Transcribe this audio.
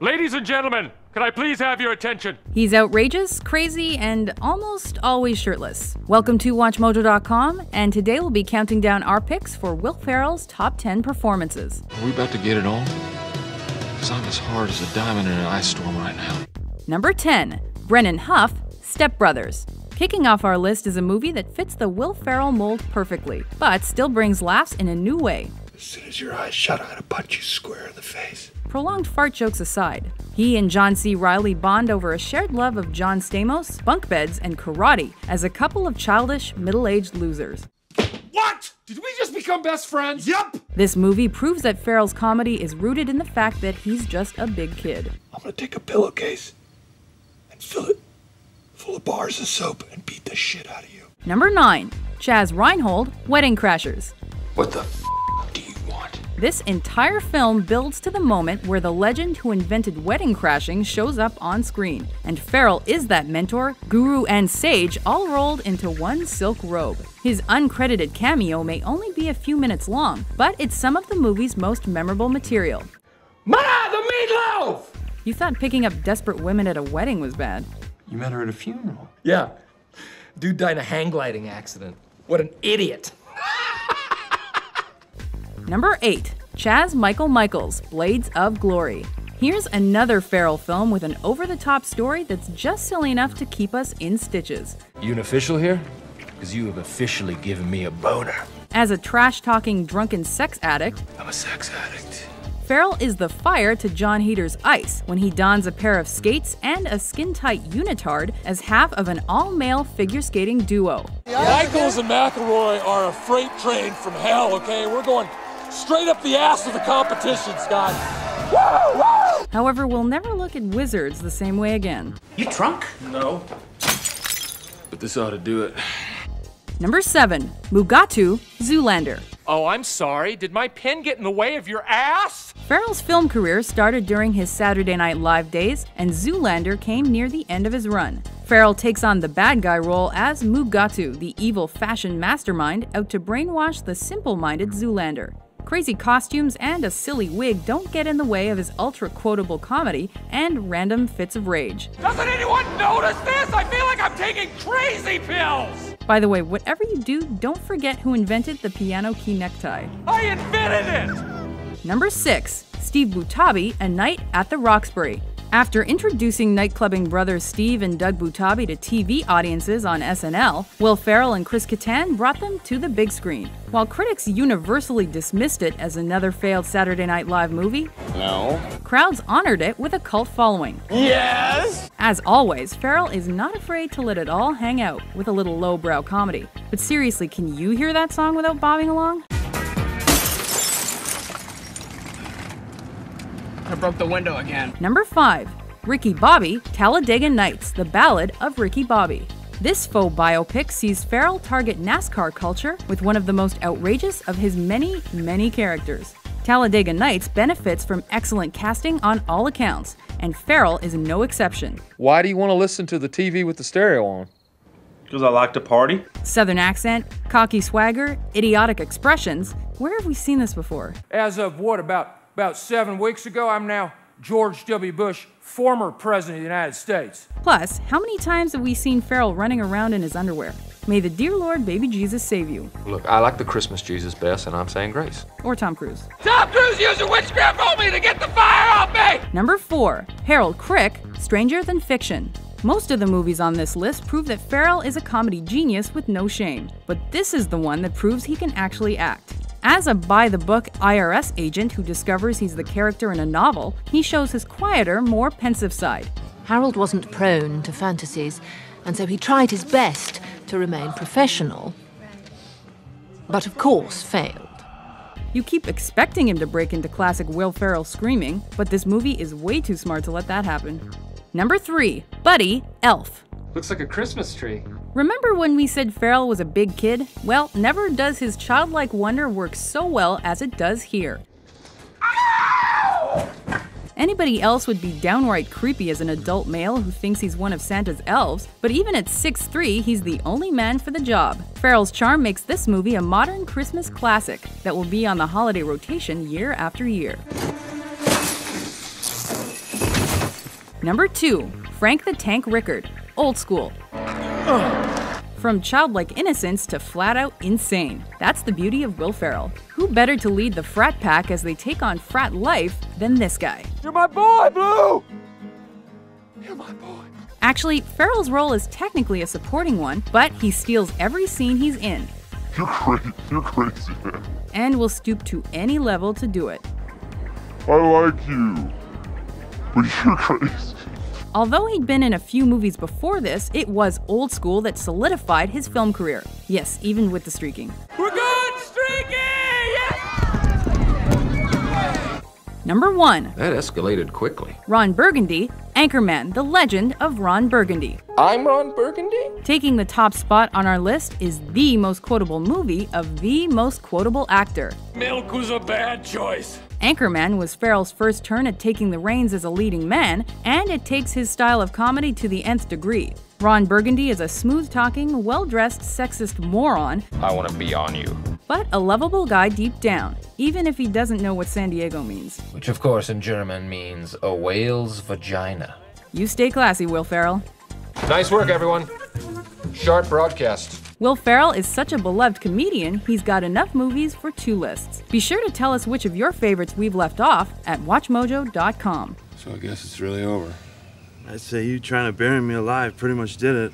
Ladies and gentlemen, can I please have your attention? He's outrageous, crazy, and almost always shirtless. Welcome to WatchMojo.com, and today we'll be counting down our picks for Will Ferrell's top 10 performances. Are we about to get it on? Because I'm as hard as a diamond in an ice storm right now. Number 10. Brennan Huff, Step Brothers. Kicking off our list is a movie that fits the Will Ferrell mold perfectly, but still brings laughs in a new way. As soon as your eyes shut, I'm gonna punch you square in the face. Prolonged fart jokes aside, he and John C. Reilly bond over a shared love of John Stamos, bunk beds, and karate as a couple of childish, middle-aged losers. What? Did we just become best friends? Yup! This movie proves that Ferrell's comedy is rooted in the fact that he's just a big kid. I'm gonna take a pillowcase and fill it full of bars of soap and beat the shit out of you. Number 9. Chaz Reinhold, Wedding Crashers. What the f do you want? This entire film builds to the moment where the legend who invented wedding crashing shows up on screen, and Ferrell is that mentor, guru, and sage all rolled into one silk robe. His uncredited cameo may only be a few minutes long, but it's some of the movie's most memorable material. Ma, the meatloaf! You thought picking up desperate women at a wedding was bad. You met her at a funeral. Yeah. Dude died in a hang gliding accident. What an idiot. Number 8. Chaz Michael Michaels, Blades of Glory. Here's another Ferrell film with an over-the-top story that's just silly enough to keep us in stitches. You an official here? Because you have officially given me a boner. As a trash-talking drunken sex addict, I'm a sex addict. Ferrell is the fire to John Heater's ice when he dons a pair of skates and a skin-tight unitard as half of an all-male figure skating duo. Michaels and McElroy are a freight train from hell, okay? We're going straight up the ass of the competition, Scott. Woo, woo! However, we'll never look at wizards the same way again. You drunk? No. But this ought to do it. Number 7. Mugatu, Zoolander. Oh, I'm sorry. Did my pen get in the way of your ass? Ferrell's film career started during his Saturday Night Live days, and Zoolander came near the end of his run. Ferrell takes on the bad guy role as Mugatu, the evil fashion mastermind out to brainwash the simple-minded Zoolander. Crazy costumes and a silly wig don't get in the way of his ultra-quotable comedy and random fits of rage. Doesn't anyone notice this? I feel like I'm taking crazy pills! By the way, whatever you do, don't forget who invented the piano key necktie. I invented it! Number 6. Steve Butabi, A Night at the Roxbury. After introducing nightclubbing brothers Steve and Doug Butabi to TV audiences on SNL, Will Ferrell and Chris Kattan brought them to the big screen. While critics universally dismissed it as another failed Saturday Night Live movie, crowds honored it with a cult following. Yes! As always, Ferrell is not afraid to let it all hang out with a little lowbrow comedy. But seriously, can you hear that song without bobbing along? I broke the window again. Number 5. Ricky Bobby, Talladega Nights, The Ballad of Ricky Bobby. This faux biopic sees Ferrell target NASCAR culture with one of the most outrageous of his many, many characters. Talladega Nights benefits from excellent casting on all accounts, and Ferrell is no exception. Why do you want to listen to the TV with the stereo on? Because I like to party. Southern accent, cocky swagger, idiotic expressions. Where have we seen this before? As of what, about 7 weeks ago, I'm now George W. Bush, former President of the United States. Plus, how many times have we seen Ferrell running around in his underwear? May the dear Lord baby Jesus save you. Look, I like the Christmas Jesus best, and I'm saying grace. Or Tom Cruise. Tom Cruise using witchcraft on me to get the fire off me! Number 4. Harold Crick, Stranger Than Fiction. Most of the movies on this list prove that Ferrell is a comedy genius with no shame. But this is the one that proves he can actually act. As a by-the-book IRS agent who discovers he's the character in a novel, he shows his quieter, more pensive side. Harold wasn't prone to fantasies, and so he tried his best to remain professional, but of course failed. You keep expecting him to break into classic Will Ferrell screaming, but this movie is way too smart to let that happen. Number 3. Buddy, Elf. Looks like a Christmas tree. Remember when we said Ferrell was a big kid? Well, never does his childlike wonder work so well as it does here. Ow! Anybody else would be downright creepy as an adult male who thinks he's one of Santa's elves, but even at 6'3", he's the only man for the job. Ferrell's charm makes this movie a modern Christmas classic that will be on the holiday rotation year after year. Number 2. Frank the Tank Rickard, Old School. From childlike innocence to flat-out insane. That's the beauty of Will Ferrell. Who better to lead the frat pack as they take on frat life than this guy? You're my boy, Blue! You're my boy. Actually, Ferrell's role is technically a supporting one, but he steals every scene he's in. You're crazy, man. And will stoop to any level to do it. I like you, but you're crazy. Although he'd been in a few movies before this, it was Old School that solidified his film career. Yes, even with the streaking. We're going streaking! Yes! Number 1. That escalated quickly. Ron Burgundy, Anchorman, the legend of Ron Burgundy. I'm Ron Burgundy? Taking the top spot on our list is the most quotable movie of the most quotable actor. Milk was a bad choice. Anchorman was Ferrell's first turn at taking the reins as a leading man, and it takes his style of comedy to the nth degree. Ron Burgundy is a smooth-talking, well-dressed, sexist moron, I want to be on you. but a lovable guy deep down, even if he doesn't know what San Diego means. Which of course in German means a whale's vagina. You stay classy, Will Ferrell. Nice work, everyone. Sharp broadcast. Will Ferrell is such a beloved comedian, he's got enough movies for 2 lists. Be sure to tell us which of your favorites we've left off at WatchMojo.com. So I guess it's really over. I'd say you trying to bury me alive pretty much did it.